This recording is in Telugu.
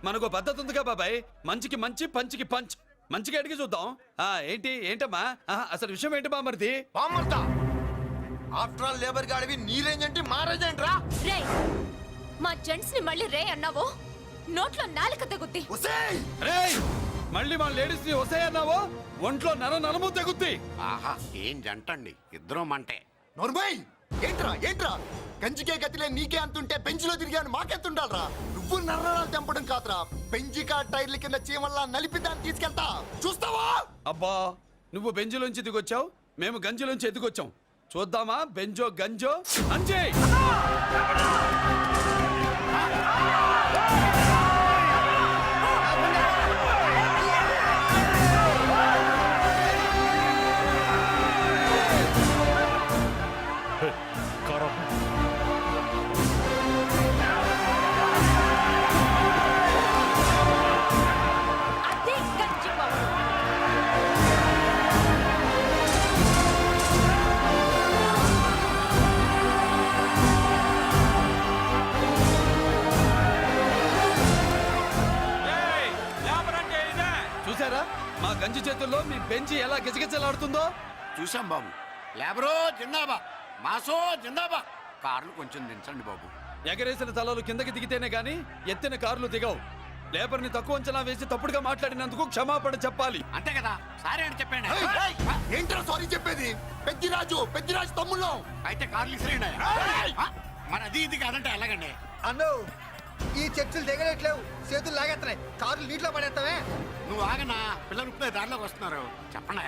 మనకు పద్ధతి ఉందిగా బాబాయ్, మంచికి మంచి పంచికి పంచ్. మంచిగా అడిగి చూద్దాం. ఏంటమ్మా అసలు విషయం ఏంటి బామర్ది? బామ్మర్తా ఆఫ్టర్ ఆల్ లేబర్ గాడివి నీ రేంజ్ అంటే మా రేంజ్ ఏంట్రా? రే మా జెంట్స్ ని మళ్ళీ రే అన్నావో నోట్లో నాలుక తగుద్ది. రేయ్ మళ్ళీ మా లేడీస్ ని వస్తాయన్నావో ఒంట్లో నరము తెగుద్ది. ఆహా ఏం జంటండి, ఇద్దరు మంటే. నోర్మయ్ ఏంట్రా ఏంట్రా కంచికే గతిలే నీకే అంతుంటే బెంచ్లో తిరిగాను మాకెంతుండాలరా? నువ్వు నర్రాలు తెంపడం కాదురా, బెంజికా టైర్ల కింద చీమల్లా నలిపి దాన్ని తీసుకెళ్తా చూస్తావా? అబ్బా నువ్వు బెంజులోంచి దిగొచ్చావు, మేము గంజిలోంచి ఎదిగొచ్చాం. చూద్దామా బెంజో గంజో అంజే. అదే గంజి పవర్. చూసారా మా గంజి చేతుల్లో మీ బెంచి ఎలా గిజగిజలాడుతుందో? చూసాం బాబు. లేబరో జిందాబా, మాసో జిందాబా. కార్లు కొంచెం దించండి బాబు. ఎగరేసిన తలలు కిందకి దిగితేనే గాని ఎత్తిన కార్లు దిగవు. లేబర్ ని తక్కువ అంచనా వేసి తప్పుడుగా మాట్లాడినందుకు క్షమాపణ చెప్పాలి. అంతే కదా, సారీ అని చెప్పండి. ఏంట్రా సారీ చెప్పేది? పెద్దిరాజు తమ్ముళ్ళు అయితే కార్లు ఇసిరేయండి. మరి అది ఇది కాదంటే ఎలాగండి? అన్నో ఈ చర్చలు దిగలేట్లేవు, చేతులు లాగేస్తున్నాయి, కార్లు నీటిలో పడేస్తావే. నువ్వు ఆగనా, పిల్లలు ఇప్పుడే దారిలోకి వస్తున్నారు. చెప్పండి.